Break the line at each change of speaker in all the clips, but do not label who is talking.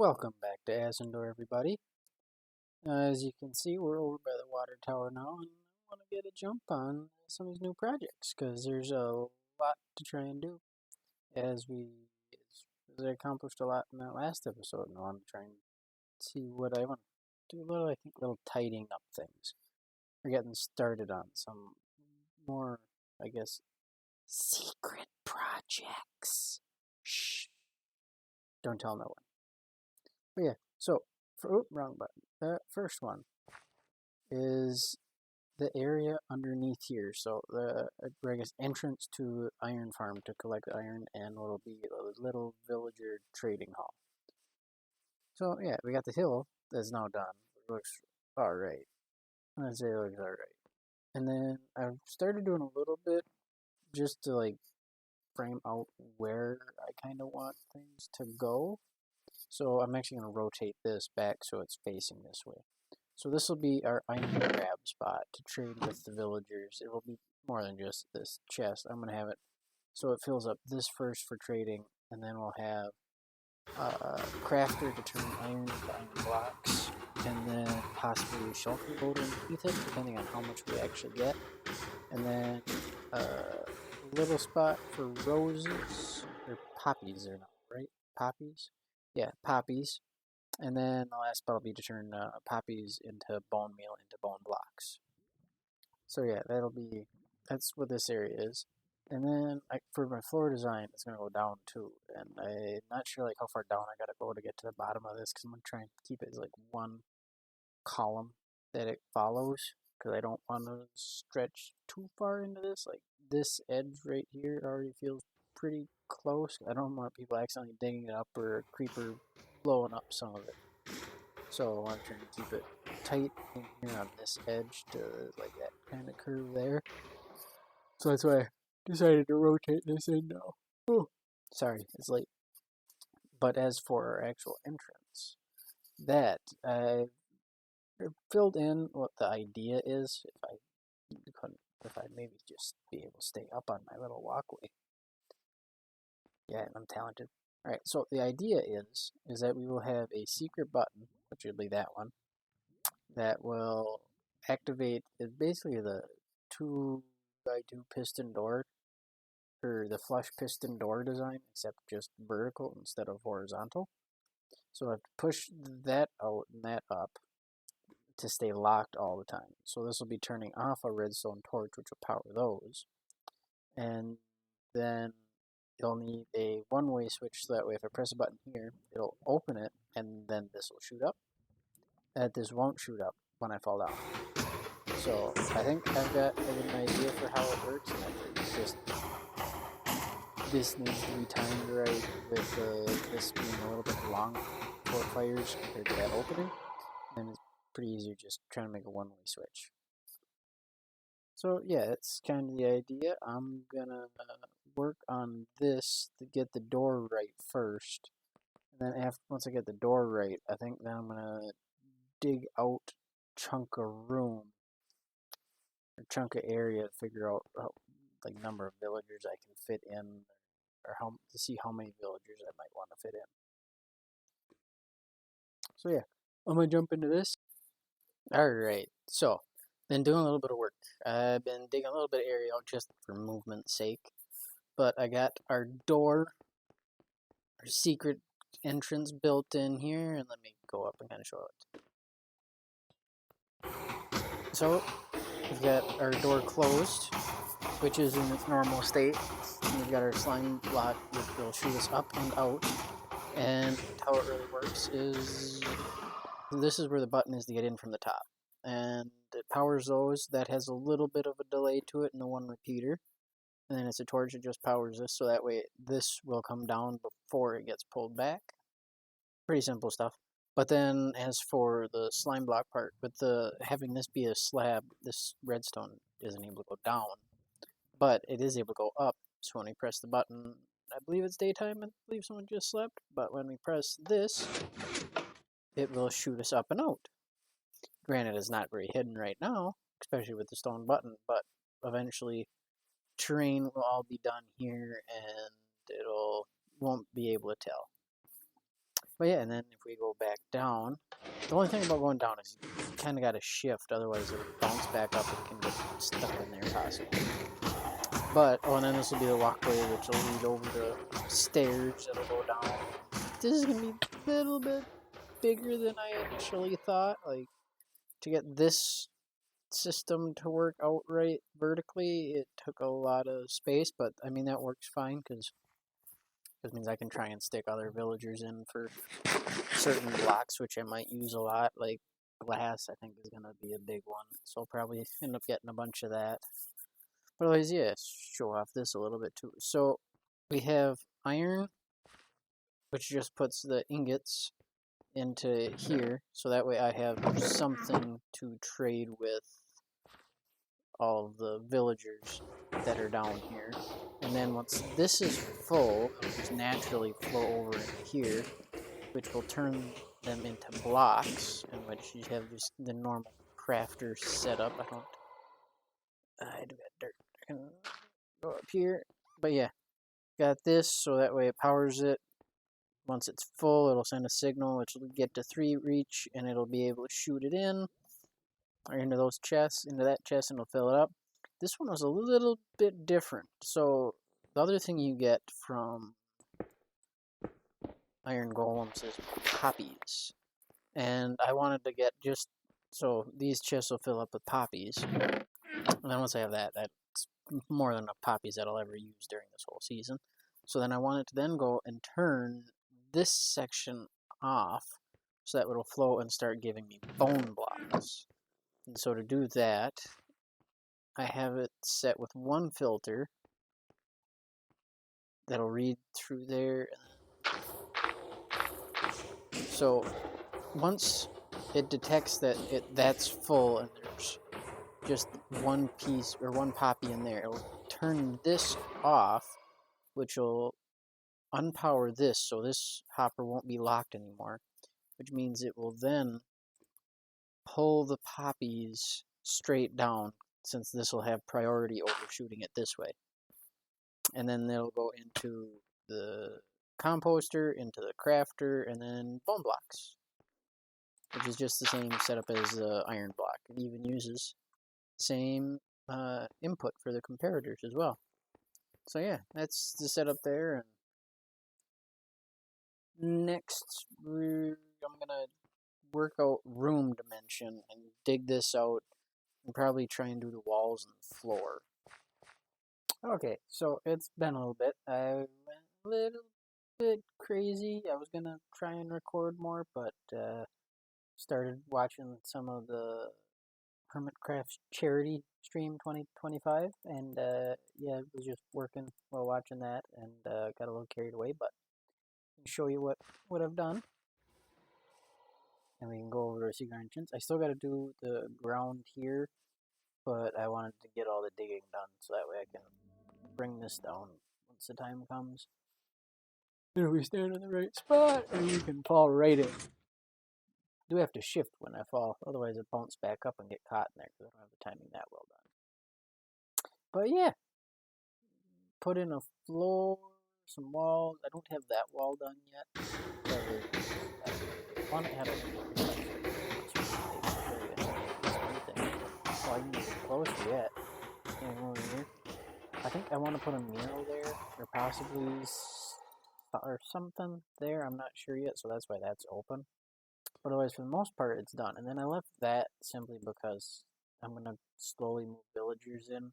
Welcome back to Azundor, everybody. As you can see, we're over by the water tower now, and I want to get a jump on some of these new projects because there's a lot to try and do. As I accomplished a lot in that last episode, and I want to try and see what I want to do. Little tidying up things. We're getting started on some more, I guess, secret projects. Shh! Don't tell no one. But yeah, so wrong button. The first one is the area underneath here. So I guess entrance to iron farm to collect iron, and what'll be a little villager trading hall. So yeah, we got the hill that's now done. It looks alright. I'd say it looks alright. And then I've started doing a little bit just to like frame out where I kind of want things to go. So I'm actually going to rotate this back so it's facing this way. So this will be our iron grab spot to trade with the villagers. It will be more than just this chest. I'm going to have it so it fills up this first for trading, and then we'll have a crafter to turn iron into iron blocks, and then possibly a shelter boat underneath it, depending on how much we actually get. And then a little spot for roses, or poppies are not, right? Poppies? Yeah, poppies. And then the last spot will be to turn poppies into bone meal into bone blocks. So yeah, that's what this area is. And then for my floor design, it's going to go down too. And I'm not sure like how far down I got to go to get to the bottom of this, because I'm going to try and keep it as like one column that it follows, because I don't want to stretch too far into this. Like this edge right here already feels pretty close. I don't want people accidentally digging it up or a creeper blowing up some of it. So I want to try and keep it tight in here on this edge to like that kind of curve there. So that's why I decided to rotate this in now. Oh, sorry, it's late. But as for our actual entrance, that I filled in what the idea is. If I maybe just be able to stay up on my little walkway. Yeah, I'm talented. Alright, so the idea is that we will have a secret button, which will be that one, that will activate basically the 2x2 piston door, or the flush piston door design, except just vertical instead of horizontal. So I have to push that out and that up to stay locked all the time. So this will be turning off a redstone torch, which will power those. And then you'll need a one-way switch, so that way if I press a button here, it'll open it, and then this will shoot up. This won't shoot up when I fall down. So I think I've got a good idea for how it works, and I think it's just this needs to be timed right with this being a little bit long before it fires compared to that opening. And it's pretty easy just trying to make a one-way switch. So yeah, that's kind of the idea. I'm gonna work on this to get the door right first. And then once I get the door right, I think then I'm gonna dig out chunk of room or chunk of area to figure out like number of villagers I can fit in, or to see how many villagers I might want to fit in. So yeah, I'm gonna jump into this. Alright, so been doing a little bit of work. I've been digging a little bit of area out just for movement's sake. But I got our door, our secret entrance built in here, and let me go up and kind of show it. So we've got our door closed, which is in its normal state. And we've got our slime block, which will shoot us up and out. And how it really works is this is where the button is to get in from the top. And it powers those. That has a little bit of a delay to it in the one repeater. And then it's a torch that just powers this, so that way this will come down before it gets pulled back. Pretty simple stuff. But then as for the slime block part, with having this be a slab, this redstone isn't able to go down. But it is able to go up, so when we press the button, I believe it's daytime, I believe someone just slept, but when we press this, it will shoot us up and out. Granted, it's not very hidden right now, especially with the stone button, but eventually terrain will all be done here, and won't be able to tell. But yeah, and then if we go back down, the only thing about going down is you kind of got to shift, otherwise it'll bounce back up and can get stuck in there possibly. But, oh, and then this will be the walkway which will lead over the stairs that'll go down. This is going to be a little bit bigger than I initially thought. Like, to get this system to work outright vertically, it took a lot of space, but I mean, that works fine because it means I can try and stick other villagers in for certain blocks, which I might use a lot, like glass, I think is going to be a big one. So I'll probably end up getting a bunch of that. But otherwise, yeah, show off this a little bit too. So we have iron, which just puts the ingots into here. So that way I have something to trade with all of the villagers that are down here. And then once this is full, it'll just naturally flow over into here, which will turn them into blocks, in which you have just the normal crafter setup. I do got dirt. I can go up here. But yeah, got this, so that way it powers it. Once it's full, it'll send a signal, which will get to 3 reach, and it'll be able to shoot it in, or into those chests, into that chest, and it'll fill it up. This one was a little bit different. So the other thing you get from iron golems is poppies. And I wanted to get just, so these chests will fill up with poppies. And then once I have that, that's more than enough poppies that I'll ever use during this whole season. So then I wanted to then go and turn this section off so that it'll flow and start giving me bone blocks. And so to do that, I have it set with one filter that'll read through there. So once it detects that that's full and there's just one piece or one poppy in there, it'll turn this off, which will unpower this, so this hopper won't be locked anymore, which means it will then pull the poppies straight down, since this will have priority over shooting it this way. And then they'll go into the composter, into the crafter, and then bone blocks, which is just the same setup as the iron block. It even uses same input for the comparators as well. So yeah, that's the setup there. And next, I'm gonna work out room dimension and dig this out, and probably try and do the walls and the floor. Okay, so it's been a little bit. I went a little bit crazy. I was gonna try and record more, but started watching some of the Hermitcraft charity stream 2025, and yeah, I was just working while watching that, and got a little carried away. But I'll show you what I've done, and we can go over the secret entrance. I still got to do the ground here, but I wanted to get all the digging done so that way I can bring this down once the time comes. Then we stand in the right spot, and we can fall right in. I do have to shift when I fall, otherwise it bounce back up and get caught in there because I don't have the timing that well done. But yeah, put in a floor, some walls. I don't have that wall done yet. I want to have it. Oh, I can get closer yet. Over here. I think I want to put a mural there, or possibly or something there. I'm not sure yet, so that's why that's open. But otherwise, for the most part, it's done. And then I left that simply because I'm going to slowly move villagers in.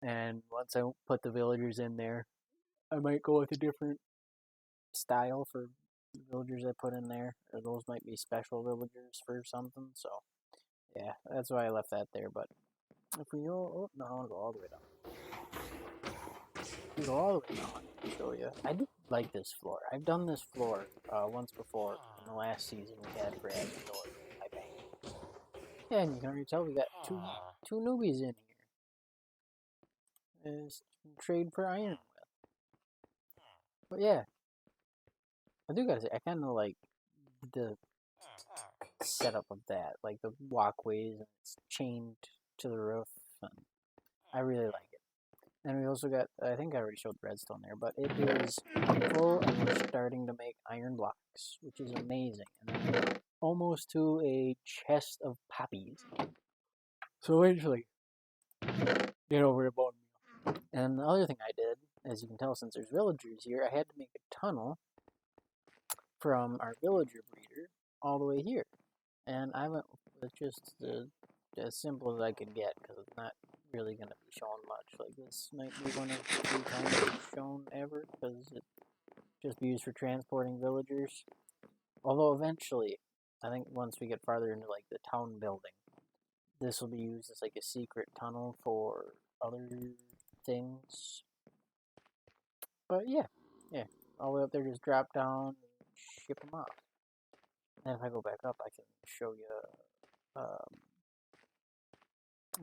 And once I put the villagers in there, I might go with a different style for the villagers I put in there. Or those might be special villagers for something. So, yeah, that's why I left that there. But if we go... Oh, no, I want to go all the way down. If we go all the way down, I'll show you. I do like this floor. I've done this floor once before in the last season we had for Azundor. Yeah, and you can already tell we got two newbies in here. Is trade for iron with. But yeah, I do gotta say, I kind of like the setup of that, like the walkways and it's chained to the roof, and I really like it. And we also got, I think I already showed the redstone there, but it is full and we're starting to make iron blocks, which is amazing. And then almost to a chest of poppies. So eventually, get over to bone meal. And the other thing I did, as you can tell, since there's villagers here, I had to make a tunnel from our villager breeder all the way here. And I went with just as simple as I could get, because it's not really going to be shown much. Like, this might be one of the few times it's shown ever, because it just be used for transporting villagers. Although eventually, I think once we get farther into like the town building, this will be used as like a secret tunnel for other things. But yeah, all the way up there, just drop down and ship them off. And if I go back up, I can show you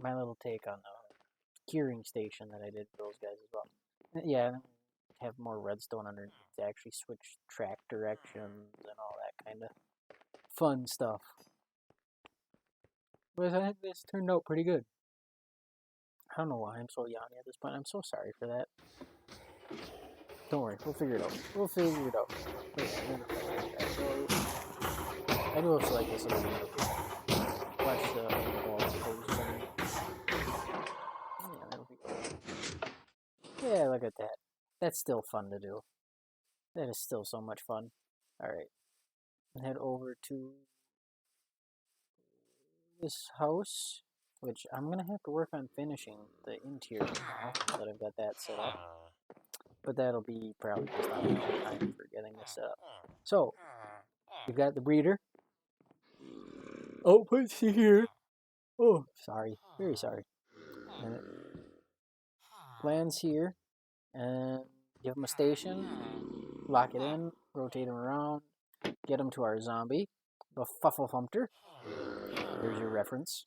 my little take on the curing station that I did for those guys as well. Yeah, have more redstone underneath to actually switch track directions and all that kind of fun stuff. But I think this turned out pretty good. I don't know why I'm so yawny at this point. I'm so sorry for that. Don't worry, we'll figure it out. We'll figure it out. Wait, I do also like this little video. Watch the ball pose thing. Yeah, that'll be cool. Yeah, look at that. That's still fun to do. That is still so much fun. Alright. Head over to this house, which I'm going to have to work on finishing the interior now that I've got that set up. But that'll be probably just on my own time for getting this set up. So, we've got the breeder. Oh, let's see here. Oh, sorry. Very sorry. And it lands here. And give him a station. Lock it in. Rotate him around. Get him to our zombie. The Fufflefumpter. There's your reference.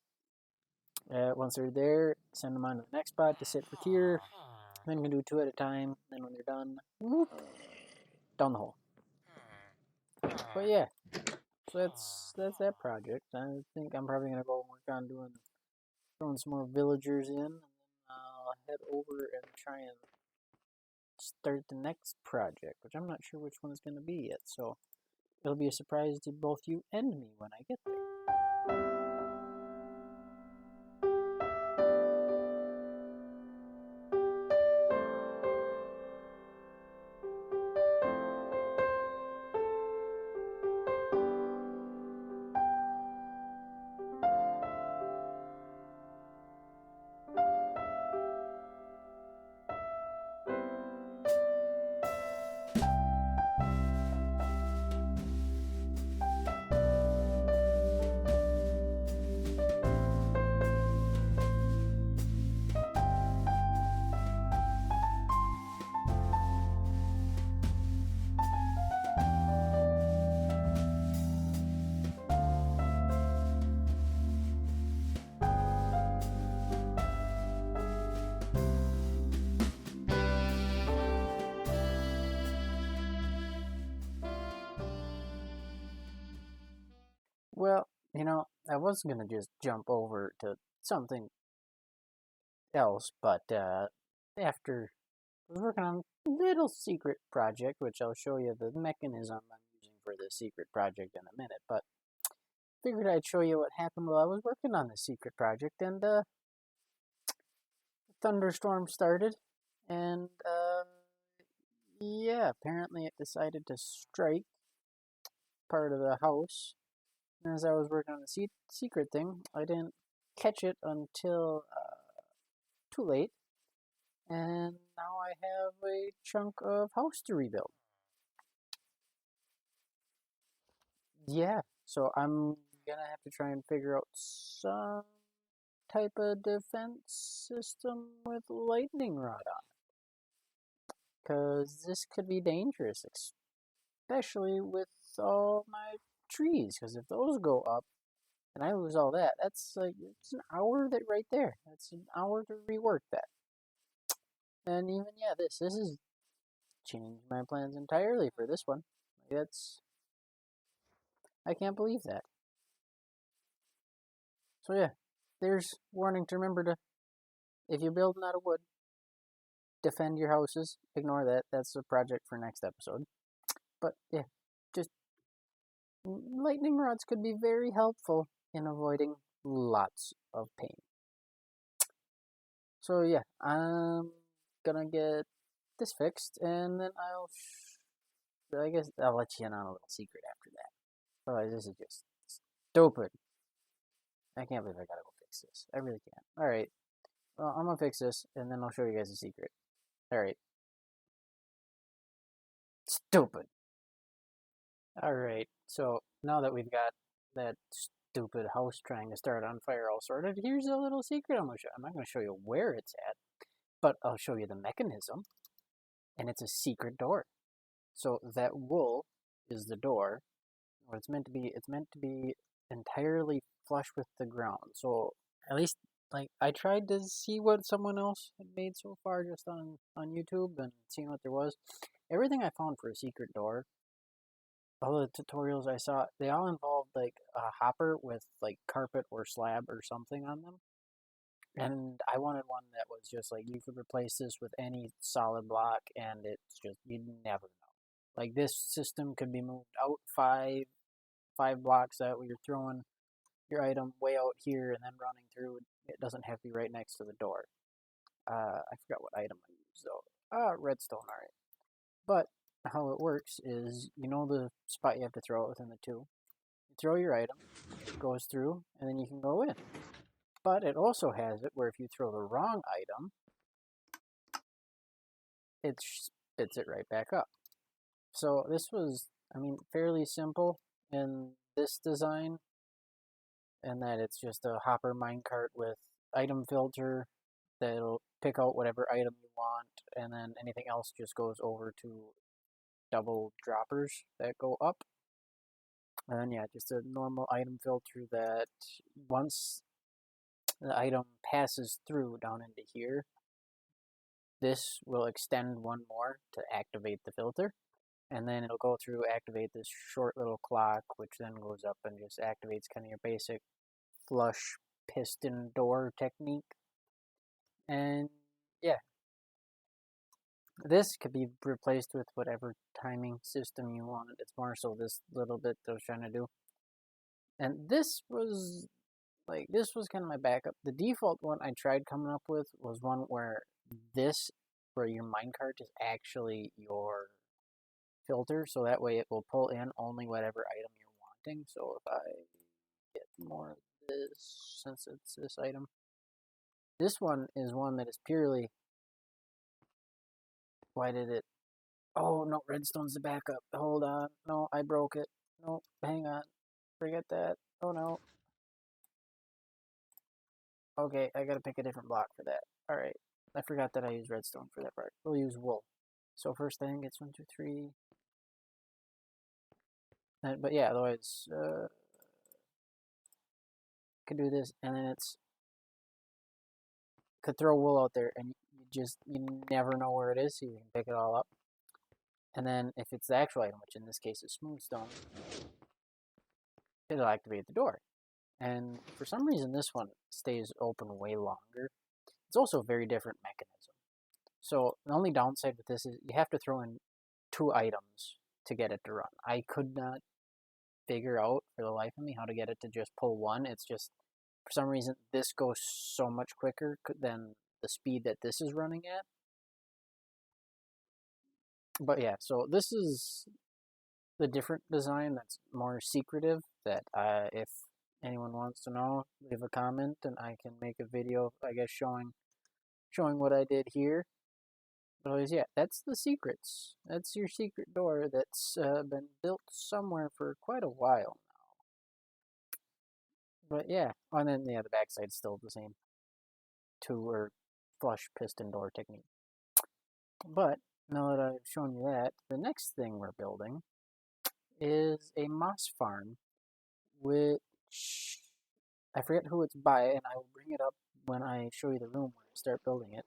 Once they're there, send them on to the next spot to sit for cure. Then you can do 2 at a time. Then when they're done, whoop, down the hole. But yeah, so that's that project. I think I'm probably gonna go work on throwing some more villagers in, and then I'll head over and try and start the next project, which I'm not sure which one it's gonna be yet. So it'll be a surprise to both you and me when I get there. Well, I was gonna just jump over to something else, but after I was working on a little secret project, which I'll show you the mechanism I'm using for the secret project in a minute, but figured I'd show you what happened while I was working on the secret project, and thunderstorm started, and yeah, apparently it decided to strike part of the house. And as I was working on the secret thing, I didn't catch it until too late, and now I have a chunk of house to rebuild. Yeah, so I'm gonna have to try and figure out some type of defense system with lightning rod on it, because this could be dangerous, especially with all my trees, because if those go up and I lose all that, that's like, it's an hour that right there. That's an hour to rework that. And even, yeah, this has changed my plans entirely for this one. I can't believe that. So yeah, there's warning to remember to, if you're building out of wood, defend your houses. Ignore that. That's a project for next episode. But yeah, just lightning rods could be very helpful in avoiding lots of pain. So yeah, I'm gonna get this fixed, and then I guess I'll let you in on a little secret after that. Otherwise, this is just stupid. I can't believe I gotta go fix this. I really can't. All right, well, I'm gonna fix this, and then I'll show you guys a secret. All right, stupid. All right, so now that we've got that stupid house trying to start on fire all sorted, here's a little secret I'm gonna show. I'm not gonna show you where it's at, but I'll show you the mechanism, and it's a secret door. So that wool is the door. What it's meant to be entirely flush with the ground. So at least like I tried to see what someone else had made so far just on YouTube and seeing what there was. Everything I found for a secret door, all the tutorials I saw, they all involved like a hopper with like carpet or slab or something on them. And I wanted one that was just like you could replace this with any solid block and it's just you'd never know. Like this system could be moved out five blocks that you're throwing your item way out here and then running through. It doesn't have to be right next to the door. I forgot what item I used though. Redstone, alright. But how it works is you know the spot you have to throw it within the two. You throw your item, it goes through, and then you can go in. But it also has it where if you throw the wrong item, it spits it right back up. So this was, I mean, fairly simple in this design, and that it's just a hopper minecart with item filter that'll pick out whatever item you want, and then anything else just goes over to double droppers that go up. And then yeah, just a normal item filter that once the item passes through down into here, this will extend one more to activate the filter. And then it'll go through, activate this short little clock, which then goes up and just activates kind of your basic flush piston door technique. And yeah, this could be replaced with whatever timing system you want. It's more so this little bit that I was trying to do. And this was kind of my backup. The default one I tried coming up with was one where your minecart is actually your filter, so that way it will pull in only whatever item you're wanting. So if I get more of this, since it's this item, this one is one that is purely, why did it, oh no, redstone's the backup, hold on, no, I broke it, no, hang on, forget that, oh no, okay, I gotta pick a different block for that, alright, I forgot that I used redstone for that part, we'll use wool. So first thing, it's 1, 2, 3, but yeah, otherwise, could do this, and then could throw wool out there, and you never know where it is, so you can pick it all up. And then if it's the actual item, which in this case is smooth stone, it'll activate the door. And for some reason, this one stays open way longer. It's also a very different mechanism. So the only downside with this is you have to throw in 2 items to get it to run. I could not figure out for the life of me how to get it to just pull one. It's just, for some reason, this goes so much quicker than the speed that this is running at. But yeah, so this is the different design that's more secretive that if anyone wants to know, leave a comment and I can make a video, I guess, showing what I did here. But always, yeah, that's the secrets. That's your secret door that's been built somewhere for quite a while now. But yeah, and then yeah, the backside's still the same 2 or flush piston door technique. But now that I've shown you that, the next thing we're building is a moss farm, which I forget who it's by, and I will bring it up when I show you the room where I start building it.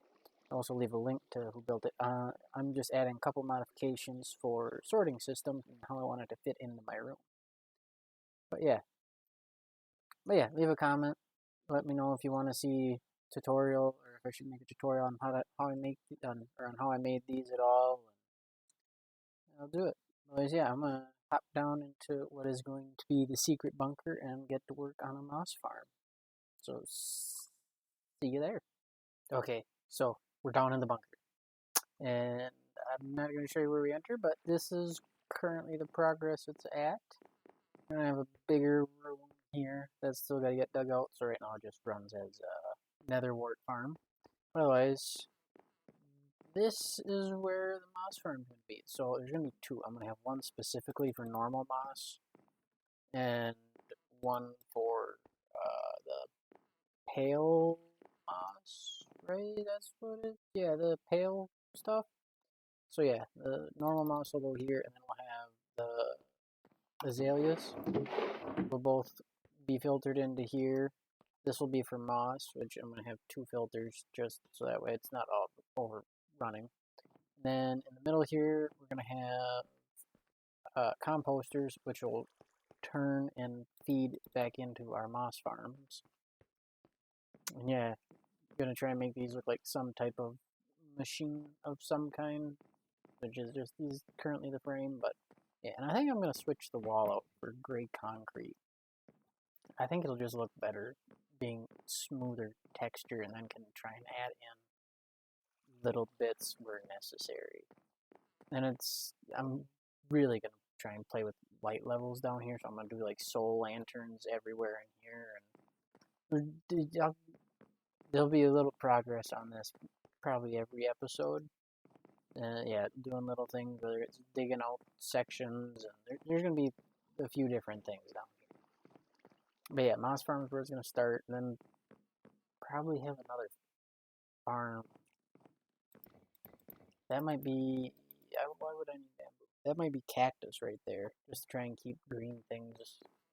I'll also leave a link to who built it. I'm just adding a couple modifications for sorting system and how I want it to fit into my room. But yeah, leave a comment. Let me know if you want to see tutorial or if I should make a tutorial on how I make or on how I made these at all. I'll do it. Otherwise, yeah, I'm gonna hop down into what is going to be the secret bunker and get to work on a moss farm. So see you there. Okay, so we're down in the bunker, and I'm not going to show you where we enter, but this is currently the progress it's at. And I have a bigger room here that's still got to get dug out, so right now it just runs as a nether wart farm. Otherwise, this is where the moss farm is going to be. So there's going to be two. I'm going to have one specifically for normal moss, and one for the pale moss, right? That's what it is. Yeah, the pale stuff. So yeah, the normal moss will go here, and then we'll have the azaleas. Will both be filtered into here. This will be for moss, which I'm going to have two filters just so that way it's not all overrunning. Then in the middle here, we're going to have composters, which will turn and feed back into our moss farms. And yeah, I'm going to try and make these look like some type of machine of some kind, which is just these currently the frame, but yeah, and I think I'm going to switch the wall out for gray concrete. I think it'll just look better being smoother texture, and then can try and add in little bits where necessary. And I'm really going to try and play with light levels down here, so I'm going to do like soul lanterns everywhere in here, and there'll be a little progress on this probably every episode. Yeah, doing little things, whether it's digging out sections, and there's going to be a few different things down here. But yeah, moss farm is where it's going to start, and then probably have another farm. That might be, why would I need bamboo? That might be cactus right there, just to try and keep green things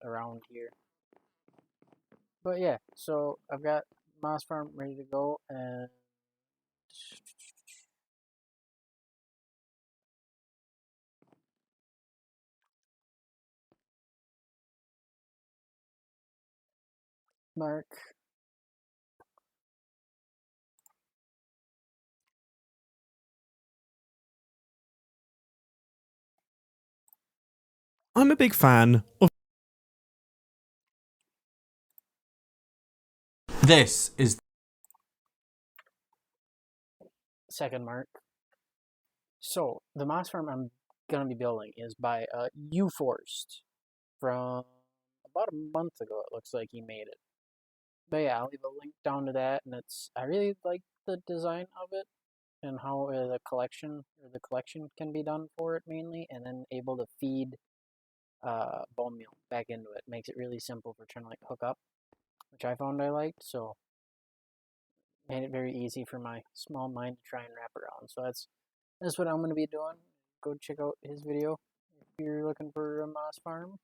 around here. But yeah, so I've got moss farm ready to go, and mark.
I'm a big fan of. This is
Second mark. So the moss farm I'm gonna be building is by UForced from about a month ago. It looks like he made it. But yeah, I'll leave a link down to that, and I really like the design of it and how the collection can be done for it mainly, and then able to feed bone meal back into it. Makes it really simple for trying to like hook up, which I found I liked. So made it very easy for my small mind to try and wrap around. So that's what I'm going to be doing. Go check out his video if you're looking for a moss farm.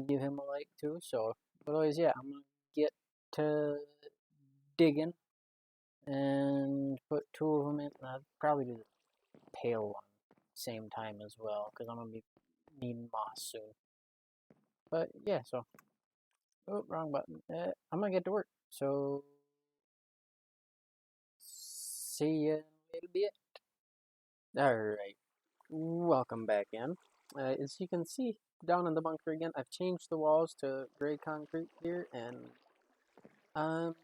Give him a like too. So, but always, yeah, I'm going to get to digging and put two of them in. I'll probably do the pale one same time as well, because I'm going to be needing moss soon. But yeah, so, oh, wrong button. I'm going to get to work. So, see you in a little bit. Alright, welcome back in. As you can see, down in the bunker again, I've changed the walls to gray concrete here, and I'm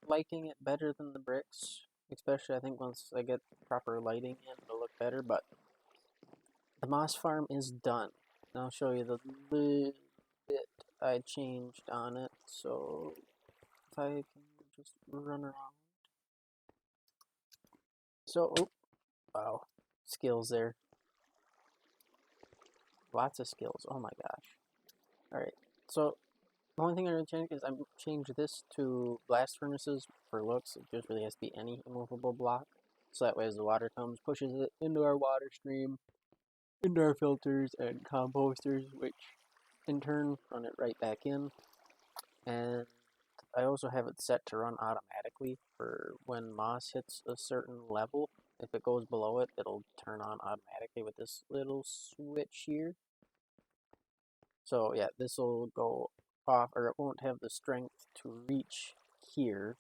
liking it better than the bricks. Especially, I think once I get proper lighting in, it'll look better, but the moss farm is done. And I'll show you the little bit I changed on it, so if I can just run around. So, oh, wow, skills there. Lots of skills, oh my gosh. Alright, so the only thing I'm going to change is I'm change this to blast furnaces for looks. It just really has to be any immovable block. So that way as the water comes, pushes it into our water stream, into our filters and composters, which in turn run it right back in. And I also have it set to run automatically for when moss hits a certain level. If it goes below it, it'll turn on automatically with this little switch here. So yeah, this will go off, or it won't have the strength to reach here.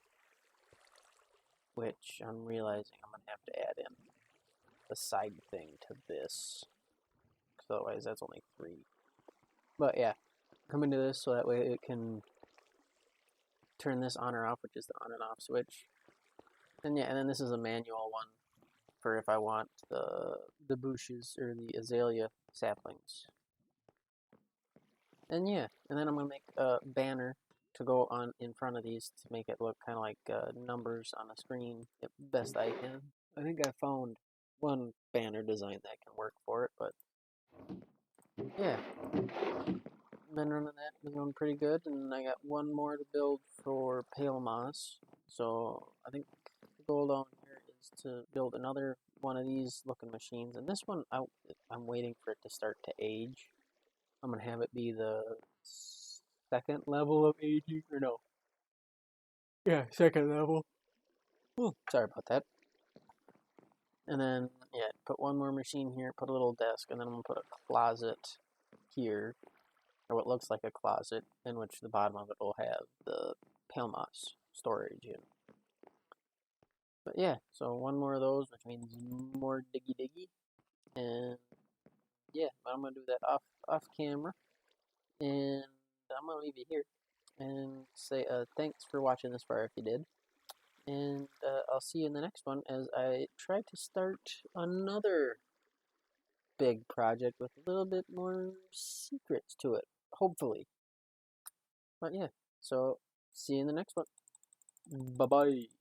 which I'm realizing I'm going to have to add in the side thing to this, because otherwise that's only 3. But yeah, come into this so that way it can turn this on or off, which is the on and off switch. And yeah, and then this is a manual one for if I want the bushes or the azalea saplings. And yeah, and then I'm gonna make a banner to go on in front of these to make it look kind of like numbers on a screen, best I can. I think I found one banner design that can work for it, but yeah, been running that, been going pretty good, and I got one more to build for pale moss. So I think the goal down here is to build another one of these looking machines, and this one I'm waiting for it to start to age. I'm gonna have it be the second level of aging, or no? Yeah, second level. Oh, sorry about that. And then yeah, put one more machine here, put a little desk, and then I'm gonna put a closet here, or what looks like a closet, in which the bottom of it will have the pale moss storage in. But yeah, so one more of those, which means more diggy diggy, and yeah, I'm gonna do that off camera, and I'm gonna leave you here and say thanks for watching this far if you did, and I'll see you in the next one as I try to start another big project with a little bit more secrets to it, hopefully. But yeah, so see you in the next one. Bye bye.